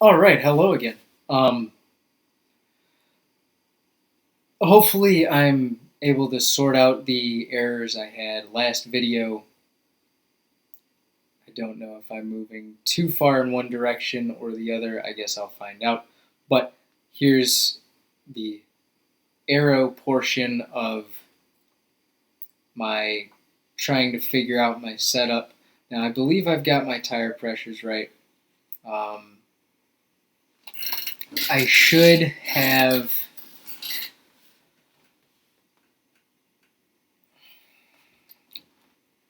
All right, hello again. Hopefully I'm able to sort out the errors I had last video. I don't know if I'm moving too far in one direction or the other. I guess I'll find out. But here's the aero portion of my trying to figure out my setup. Now I believe I've got my tire pressures right. I should have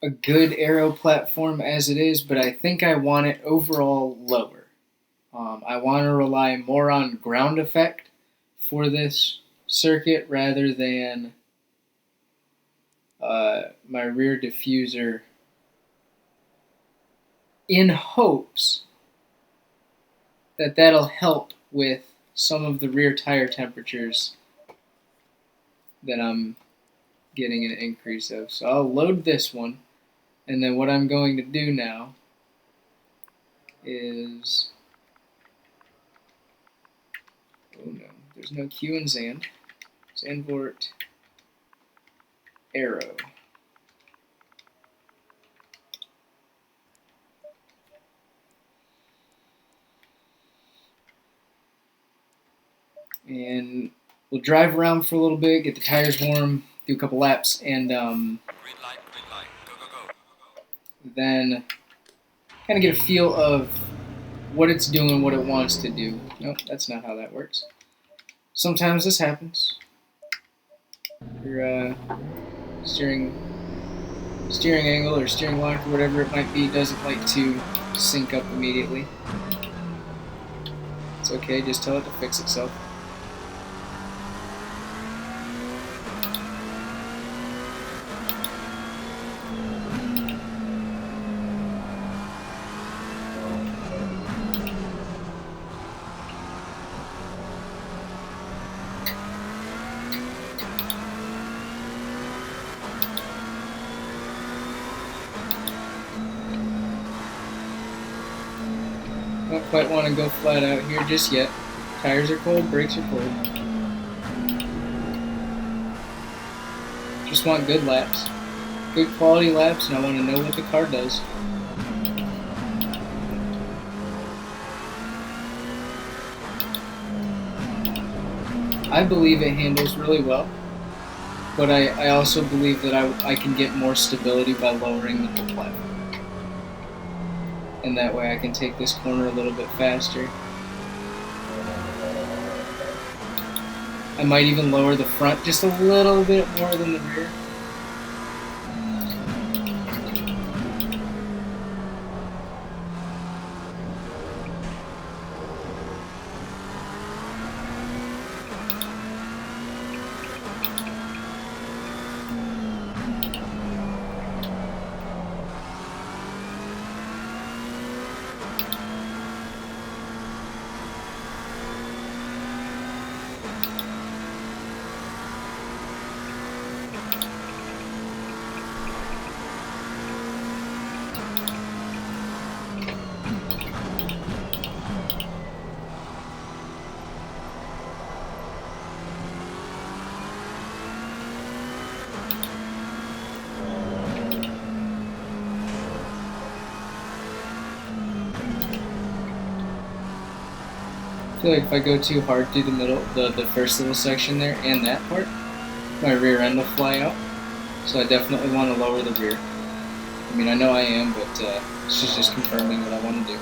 a good aero platform as it is, but I think I want it overall lower. I want to rely more on ground effect for this circuit rather than my rear diffuser, in hopes that that'll help with some of the rear tire temperatures that I'm getting an increase of. So I'll load this one, and then what I'm going to do now is, oh no, there's no Q in Zand. Zandvort aero. And we'll drive around for a little bit, get the tires warm, do a couple laps, and green light. Go. then kind of get a feel of what it's doing, what it wants to do. Nope, that's not how that works. Sometimes this happens. Your steering angle or steering lock or whatever it might be doesn't like to sync up immediately. It's okay, just tell it to fix itself. Don't quite want to go flat out here just yet. Tires are cold, brakes are cold. Just want good laps. Good quality laps, and I want to know what the car does. I believe it handles really well, but I also believe that I can get more stability by lowering the whole platform. And that way I can take this corner a little bit faster. I might even lower the front just a little bit more than the rear. I feel like if I go too hard through the middle, the first little section there and that part, my rear end will fly out. So I definitely want to lower the rear. I mean, I know I am, but this is just confirming what I want to do.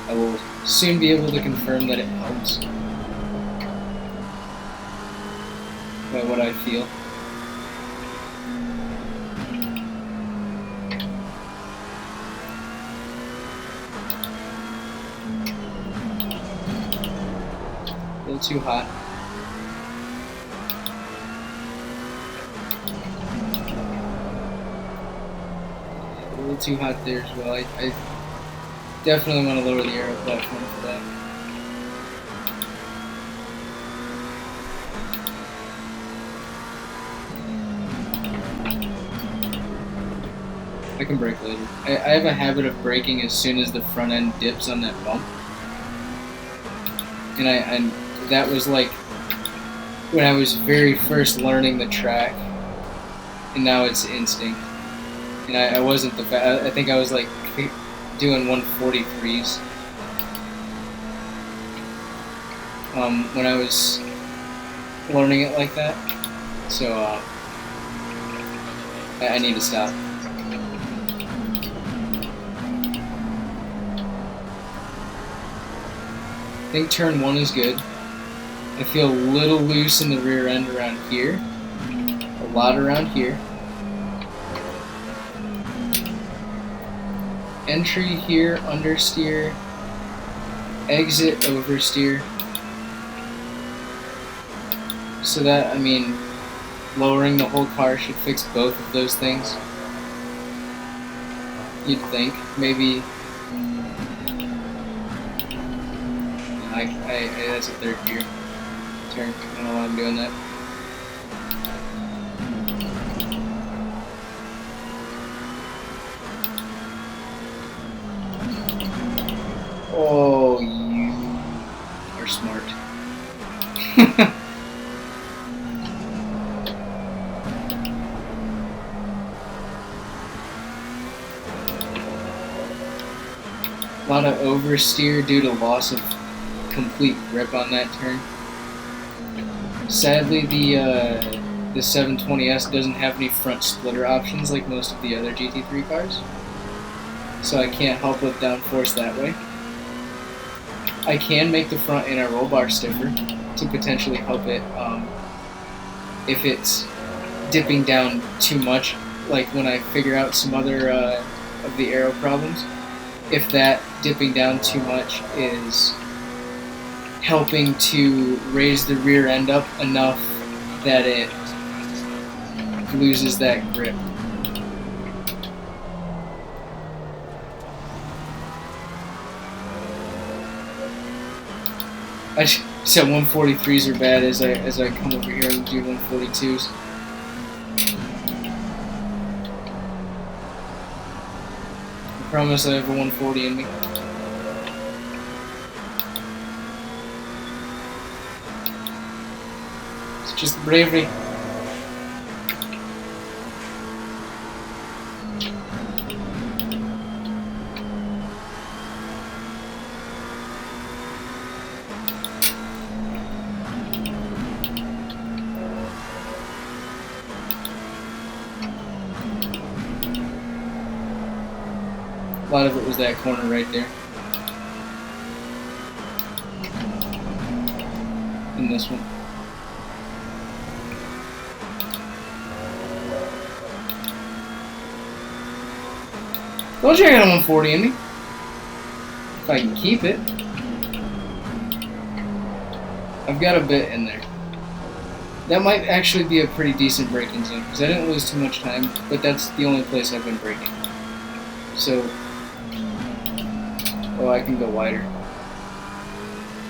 I will soon be able to confirm that it helps by what I feel. A little too hot. A little too hot there as well. I definitely want to lower the aero platform for that. I can brake later. I have a habit of braking as soon as the front end dips on that bump. and that was like when I was very first learning the track, and now it's instinct. And I wasn't I think I was like doing 143s when I was learning it like that. So I need to stop. I think turn 1 is good. I feel a little loose in the rear end around here. A lot around here. Entry here, understeer. Exit, oversteer. So that, I mean, lowering the whole car should fix both of those things. You'd think. Maybe... that's a third gear turn. I don't know why I'm doing that. Oh, you are smart. A lot of oversteer due to loss of complete grip on that turn. Sadly, the 720S doesn't have any front splitter options like most of the other GT3 cars, so I can't help with downforce that way. I can make the front inner roll bar stiffer to potentially help it if it's dipping down too much, like when I figure out some other of the aero problems. If that dipping down too much is helping to raise the rear end up enough that it loses that grip. I said 143s are bad as I come over here and do 142s. I promise I have a 140 in me. It's just bravery. A lot of it was that corner right there. And this one. Don't you got a 140 in me? If I can keep it. I've got a bit in there. That might actually be a pretty decent braking zone, because I didn't lose too much time, but that's the only place I've been braking. So, oh, I can go wider.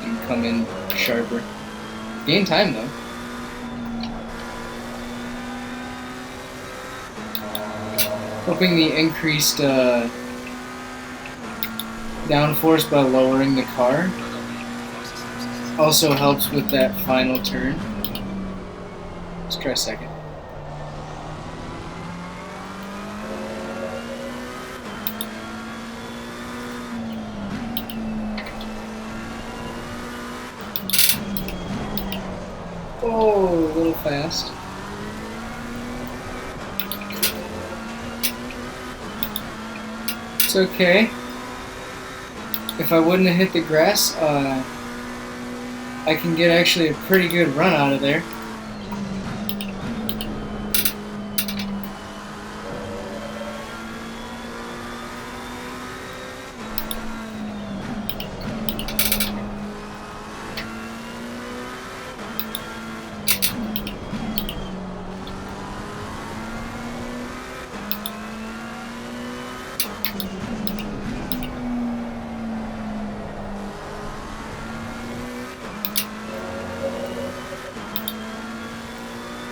And come in sharper. Gain time, though. Hoping the increased downforce by lowering the car also helps with that final turn. Let's try second. Oh, a little fast. It's okay. If I wouldn't have hit the grass, I can get actually a pretty good run out of there.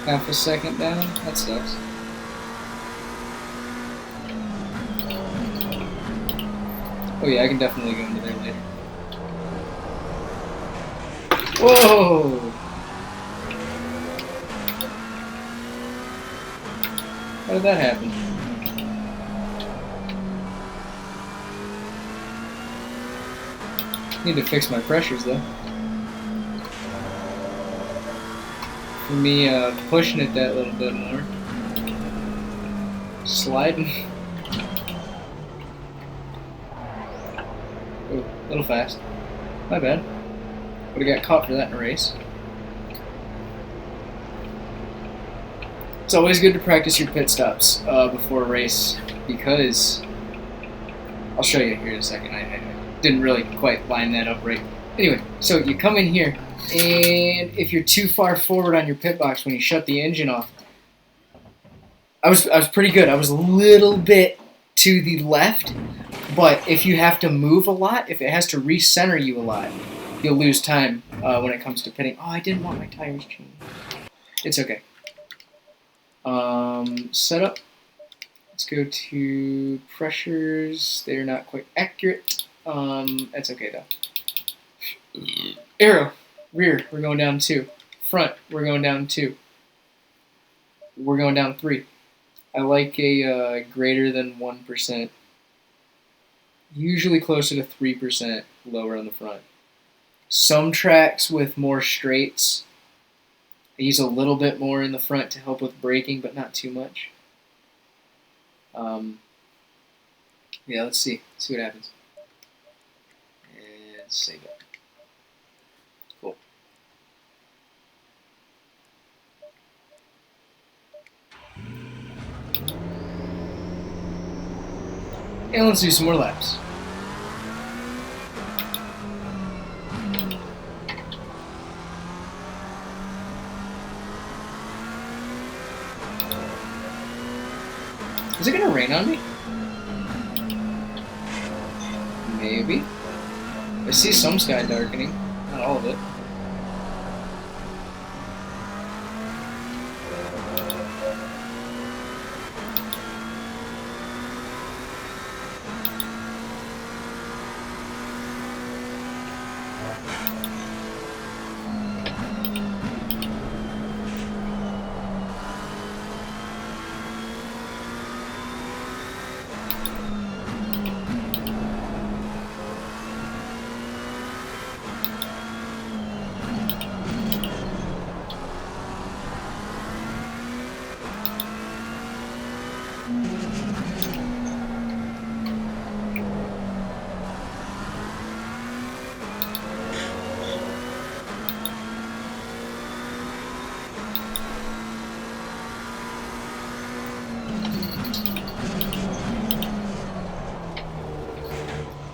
Half a second down? That sucks. Oh yeah, I can definitely go into there later. Whoa! How did that happen? Need to fix my pressures though. For me, pushing it that little bit more. Sliding. Oh, a little fast. My bad. Would have got caught for that in a race. It's always good to practice your pit stops before a race because I'll show you here in a second. I didn't really quite line that up right. Anyway, so you come in here, and if you're too far forward on your pit box when you shut the engine off, I was pretty good. I was a little bit to the left, but if you have to move a lot, if it has to recenter you a lot, you'll lose time when it comes to pitting. Oh, I didn't want my tires changed. It's okay. Setup. Let's go to pressures. They're not quite accurate. That's okay though. Aero. Rear, we're going down 2. Front, we're going down 2. We're going down 3. I like a greater than 1%. Usually closer to 3% lower on the front. Some tracks with more straights, I use a little bit more in the front to help with braking, but not too much. Yeah, let's see. See what happens. And save it. Cool. And let's do some more laps. Is it gonna rain on me? Maybe. I see some sky darkening, not all of it.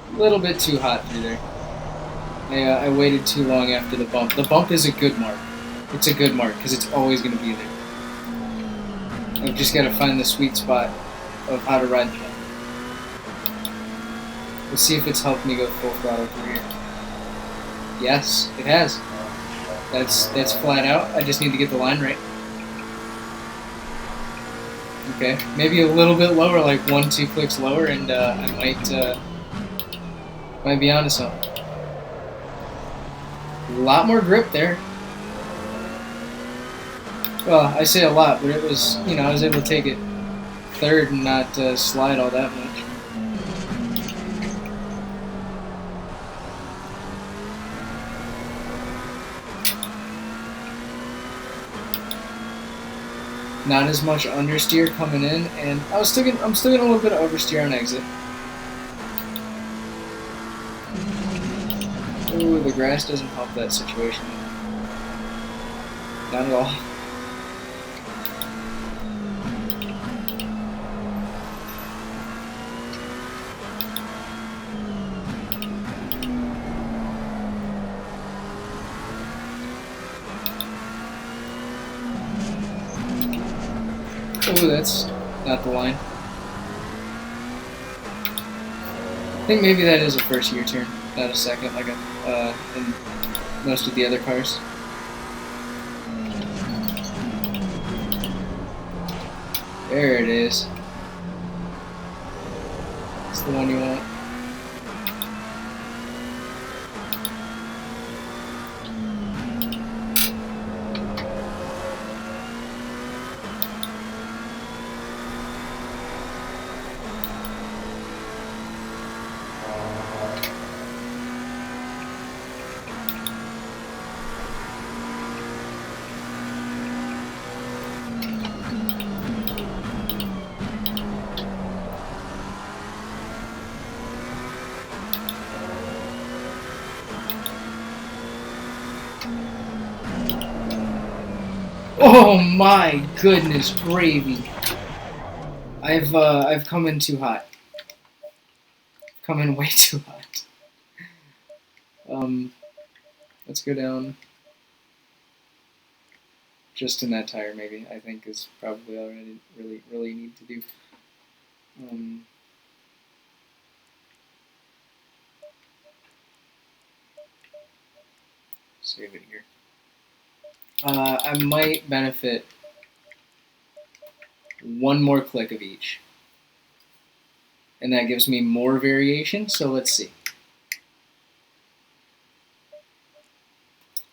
A little bit too hot through there. I waited too long after the bump. The bump is a good mark. It's a good mark because it's always going to be there. I've just got to find the sweet spot of how to ride the bump. Let's see if it's helped me go full throttle through here. Yes, it has. That's flat out. I just need to get the line right. Okay, maybe a little bit lower, like 1-2 clicks lower, and I might be onto something. A lot more grip there. Well, I say a lot, but it was, you know, I was able to take it third and not slide all that much. Not as much understeer coming in, and I'm still getting a little bit of oversteer on exit. Ooh, the grass doesn't help that situation. Not at all. Oh, that's not the line. I think maybe that is a first year turn, not a second, like in most of the other cars. There it is. It's the one you want. Oh my goodness gravy! I've come in too hot. Come in way too hot. Let's go down just in that tire maybe. I think is probably all I really need to do. Save it here. I might benefit one more click of each. And that gives me more variation, so let's see.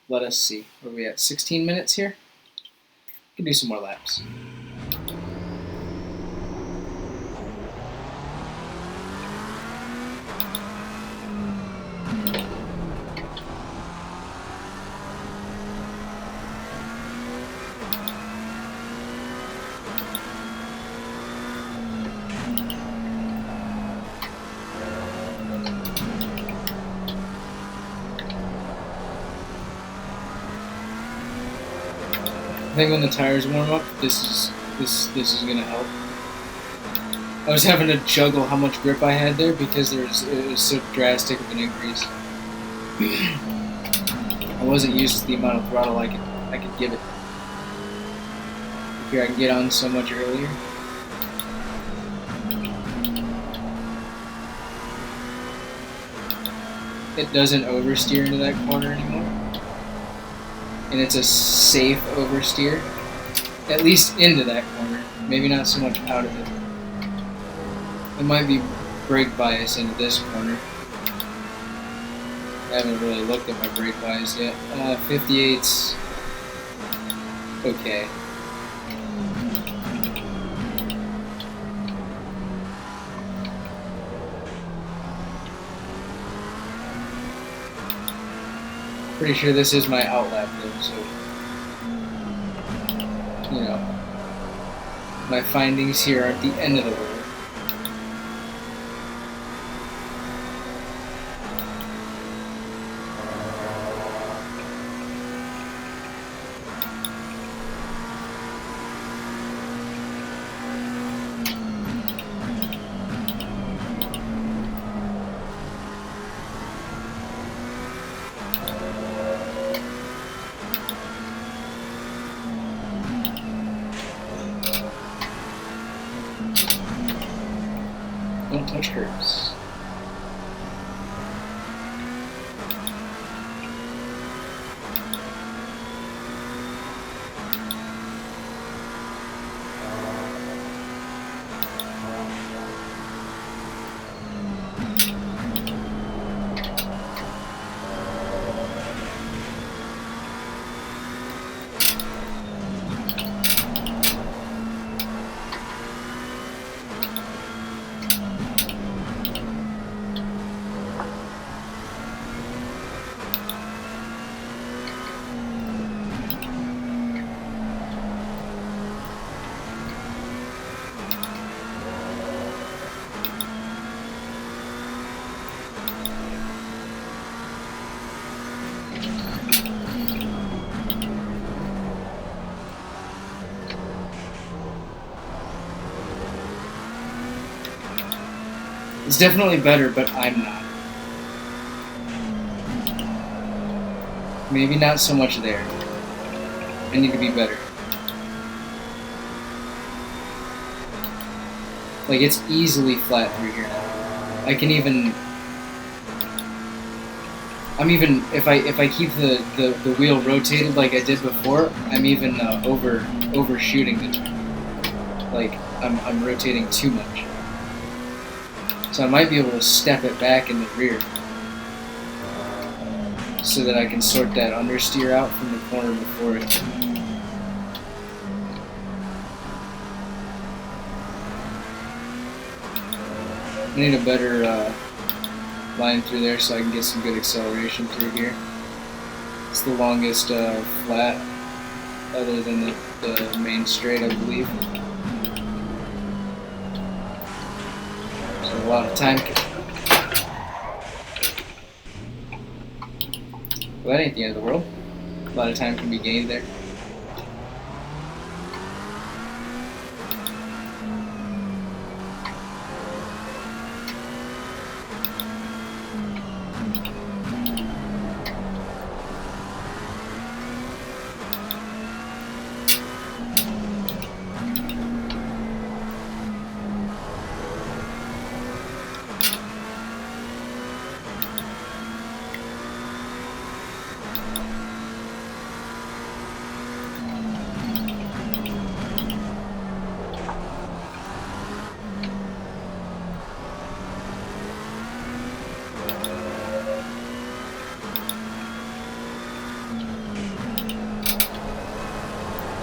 Let us see. What are we at? 16 minutes here? We can do some more laps. I think when the tires warm up, this is gonna help. I was having to juggle how much grip I had there because it was so drastic of an increase. I wasn't used to the amount of throttle I could give it. Here I can get on so much earlier. It doesn't oversteer into that corner anymore. And it's a safe oversteer, at least into that corner, maybe not so much out of it. It might be brake bias into this corner. I haven't really looked at my brake bias yet. 58's okay. Pretty sure this is my outlap though, so you know, my findings here aren't the end of the world. Don't touch curves. It's definitely better, but I'm not. Maybe not so much there. I need to be better. Like, it's easily flat through here now. I can even... if I keep the wheel rotated like I did before, I'm even overshooting it. Like, I'm rotating too much. So I might be able to step it back in the rear so that I can sort that understeer out from the corner before it. I need a better line through there so I can get some good acceleration through here. It's the longest flat other than the main straight, I believe. So a lot of time. Well, that ain't the end of the world. A lot of time can be gained there.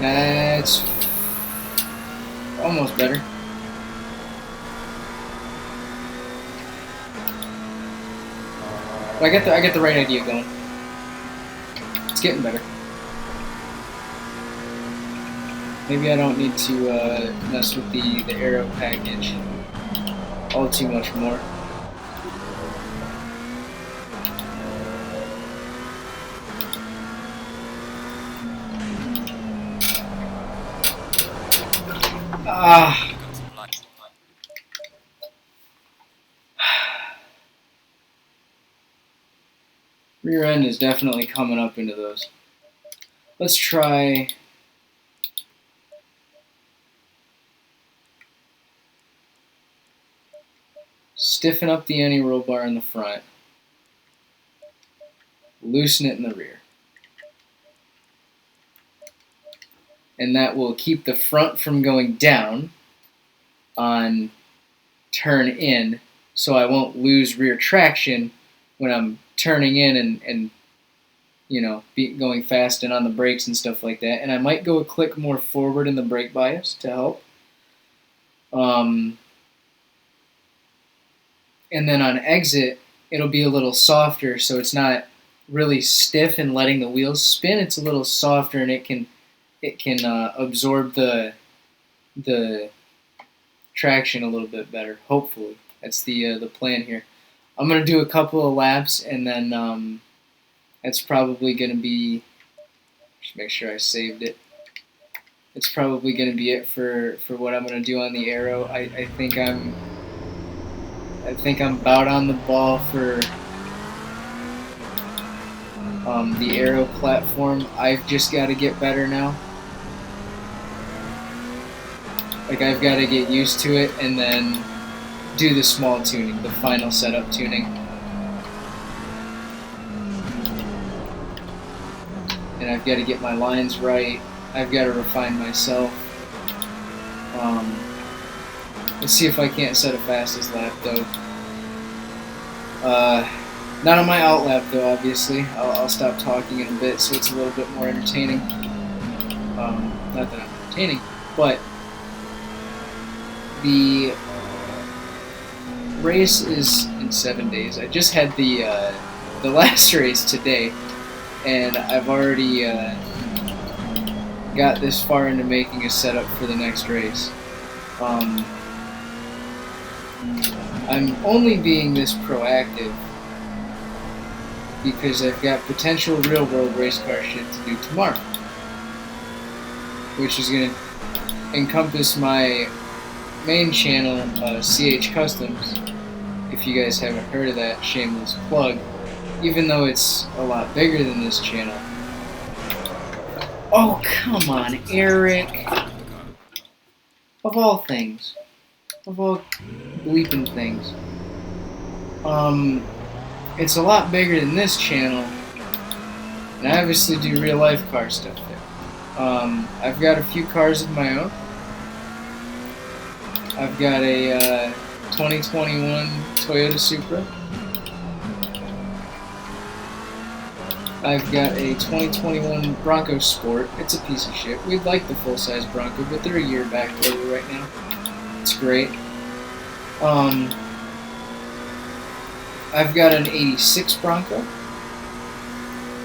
That's almost better. But I get the right idea going. It's getting better. Maybe I don't need to mess with the aero package all too much more. Ah. Rear end is definitely coming up into those. Let's try stiffen up the anti-roll bar in the front, loosen it in the rear. And that will keep the front from going down on turn in, so I won't lose rear traction when I'm turning in and you know, going fast and on the brakes and stuff like that. And I might go a click more forward in the brake bias to help. And then on exit, it'll be a little softer, so it's not really stiff and letting the wheels spin. It's a little softer, and it can absorb the traction a little bit better. Hopefully, that's the plan here. I'm gonna do a couple of laps, and then that's probably gonna be. Just make sure I saved it. It's probably gonna be it for what I'm gonna do on the aero. I think I'm about on the ball for the aero platform. I've just got to get better now. Like, I've got to get used to it and then do the small tuning, the final setup tuning. And I've got to get my lines right. I've got to refine myself. Let's see if I can't set a fastest lap, though. Not on my out lap, though, obviously. I'll stop talking in a bit so it's a little bit more entertaining. Not that I'm entertaining, but the race is in 7 days. I just had the last race today, and I've already got this far into making a setup for the next race. I'm only being this proactive because I've got potential real-world race car shit to do tomorrow, which is going to encompass my main channel, CH Customs. If you guys haven't heard of that, shameless plug, even though it's a lot bigger than this channel. Oh, come on, Eric. Of all things. Of all bleeping things. It's a lot bigger than this channel, and I obviously do real life car stuff there. I've got a few cars of my own. I've got a 2021 Toyota Supra. I've got a 2021 Bronco Sport. It's a piece of shit. We'd like the full-size Bronco, but they're a year back order right now. It's great. I've got an 86 Bronco.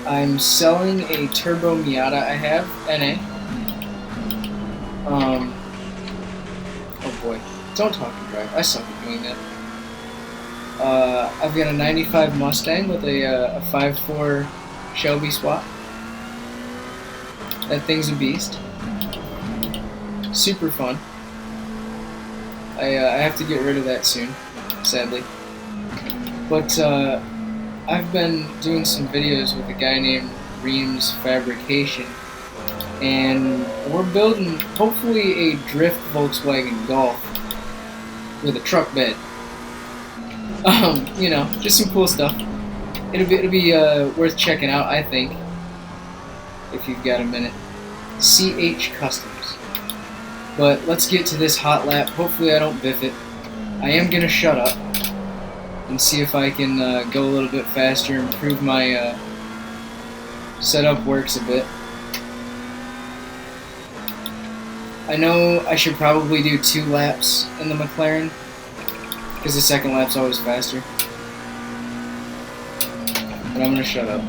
I'm selling a turbo Miata I have, NA. Oh boy, don't talk and drive. I suck at doing that. I've got a 95 Mustang with a 5.4 Shelby swap. That thing's a beast. Super fun. I have to get rid of that soon, sadly. But I've been doing some videos with a guy named Reams Fabrication, and we're building hopefully a drift Volkswagen Golf with a truck bed. You know, just some cool stuff. It'll be worth checking out, I think, if you've got a minute. CH Customs. But let's get to this hot lap. Hopefully I don't biff it. I am gonna shut up and see if I can go a little bit faster, improve my setup works a bit. I know I should probably do 2 laps in the McLaren, because the second lap's always faster. But I'm gonna shut up.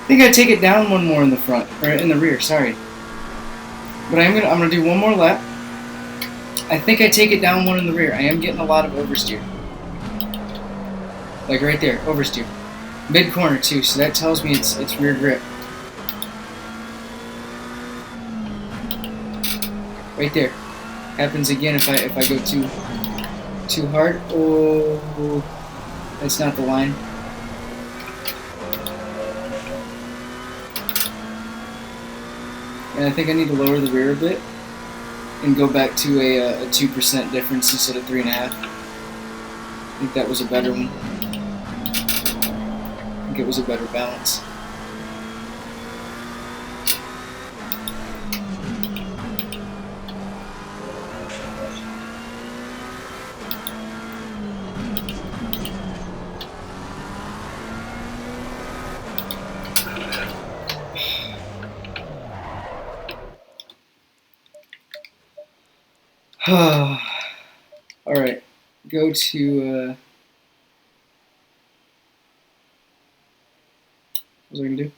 I think I take it down one more in the front, or in the rear, sorry. But I'm gonna do one more lap. I think I take it down one in the rear. I am getting a lot of oversteer. Like right there, oversteer. Mid corner too, so that tells me it's rear grip. Right there. Happens again if I go too hard. Oh, that's not the line. And I think I need to lower the rear a bit and go back to a 2% difference instead of 3.5. I think that was a better one. I think it was a better balance. Alright, go to, what was I gonna do?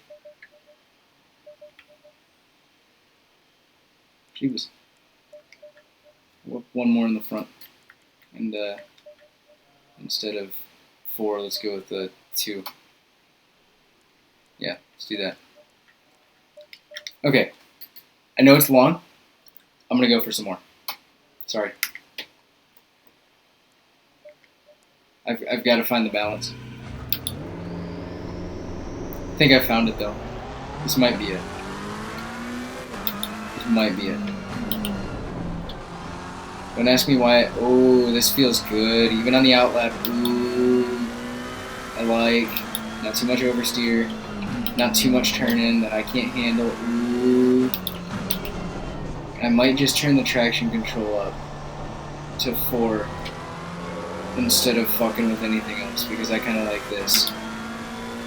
Jeebus. One more in the front. And, instead of 4, let's go with 2. Yeah, let's do that. Okay. I know it's long. I'm gonna go for some more. Sorry. I've got to find the balance. I think I found it though. This might be it. This might be it. Don't ask me why. Oh, this feels good. Even on the outlap. Ooh. I like. Not too much oversteer. Not too much turning that I can't handle. Ooh. I might just turn the traction control up to 4 instead of fucking with anything else because I kind of like this.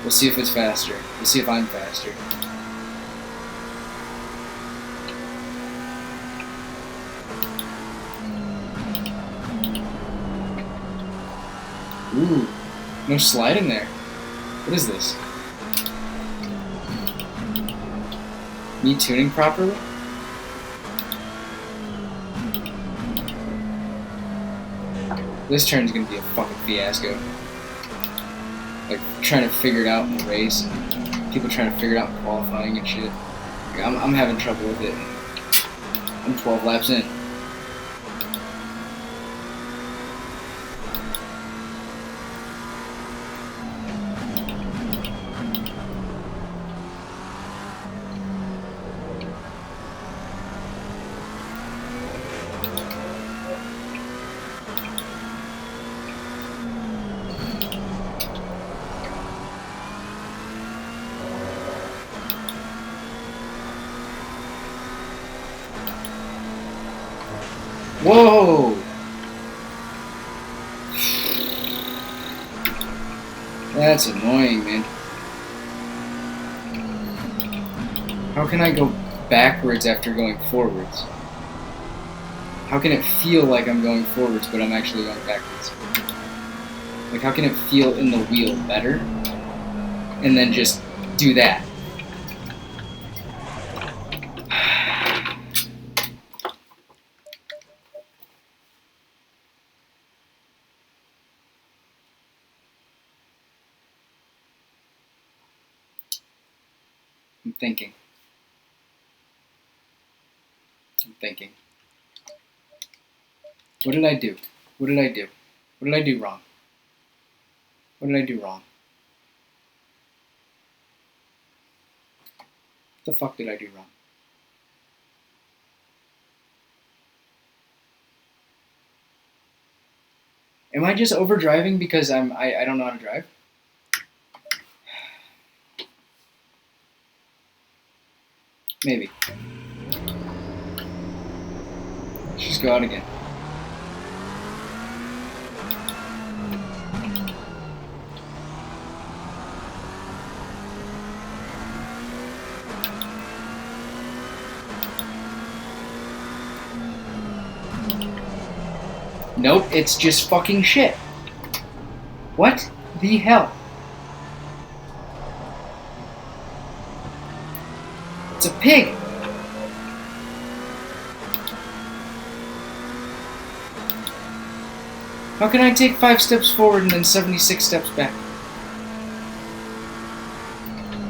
We'll see if it's faster. We'll see if I'm faster. Ooh, no slide in there. What is this? Me tuning properly? This turn's gonna be a fucking fiasco. Like, trying to figure it out in the race, and people trying to figure it out in qualifying and shit. Like, I'm having trouble with it. I'm 12 laps in. Whoa! That's annoying, man. How can I go backwards after going forwards? How can it feel like I'm going forwards, but I'm actually going backwards? Like, how can it feel in the wheel better? And then just do that. I'm thinking. What did I do? What did I do? What did I do wrong? What did I do wrong? What the fuck did I do wrong? Am I just overdriving because I don't know how to drive? Maybe. Let's just go out again. Nope, it's just fucking shit. What the hell? It's a pig. How can I take 5 steps forward and then 76 steps back?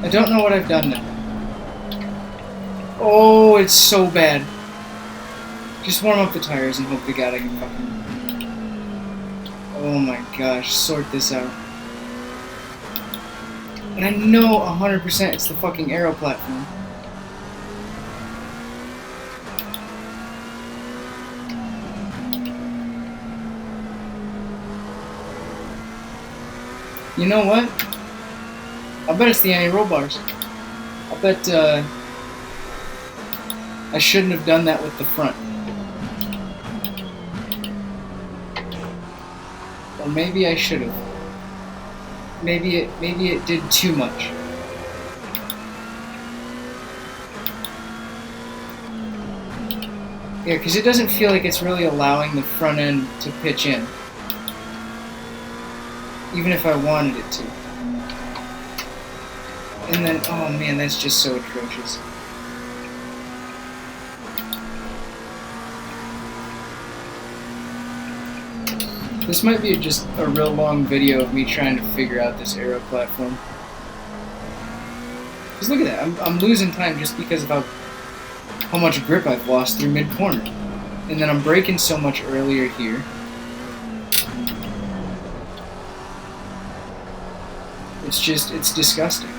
I don't know what I've done now. Oh, it's so bad. Just warm up the tires and hope to God I can fucking... Oh my gosh, sort this out. And I know 100% it's the fucking aero platform. You know what? I bet it's the anti-roll bars. I bet I shouldn't have done that with the front. Or maybe I should have. Maybe it did too much. Yeah, because it doesn't feel like it's really allowing the front end to pitch in. Even if I wanted it to. And then, oh man, that's just so atrocious. This might be just a real long video of me trying to figure out this aero platform. Because look at that, I'm losing time just because of how much grip I've lost through mid-corner. And then I'm braking so much earlier here. It's disgusting.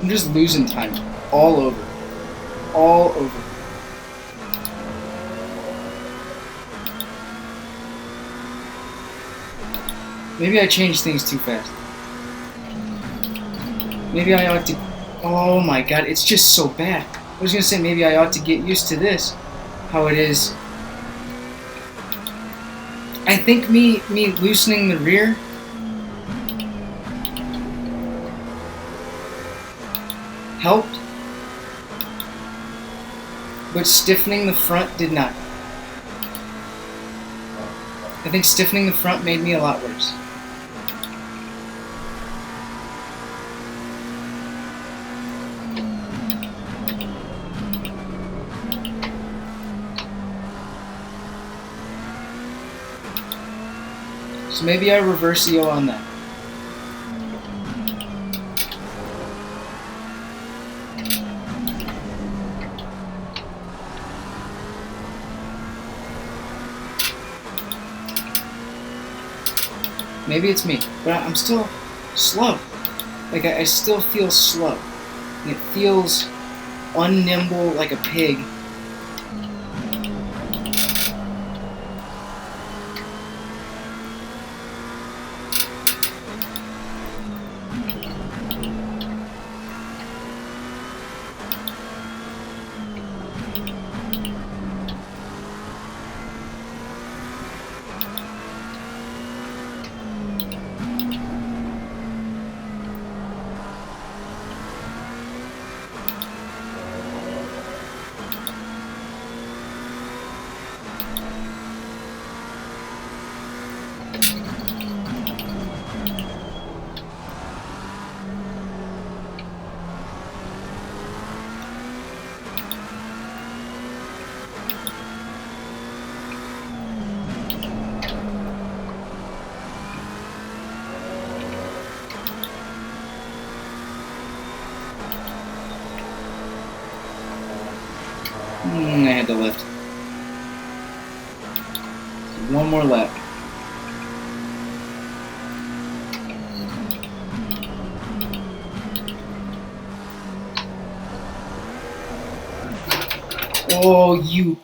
I'm just losing time all over. All over. Maybe I changed things too fast. Maybe I ought to... Oh my god, it's just so bad. I was gonna say maybe I ought to get used to this. How it is. I think me loosening the rear... helped, but stiffening the front did not. I think stiffening the front made me a lot worse. So maybe I reverse EO on that. Maybe it's me, but I'm still slow. Like, I still feel slow. And it feels unnimble like a pig. I had to lift. One more lap. Oh, you.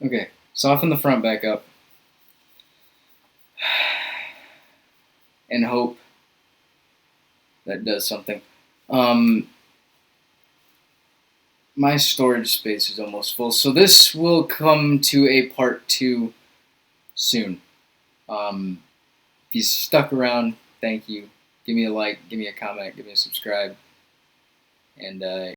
Okay, soften the front back up. And hope that does something. My storage space is almost full, so this will come to a part 2 soon. If you stuck around, thank you. Give me a like, give me a comment, give me a subscribe, and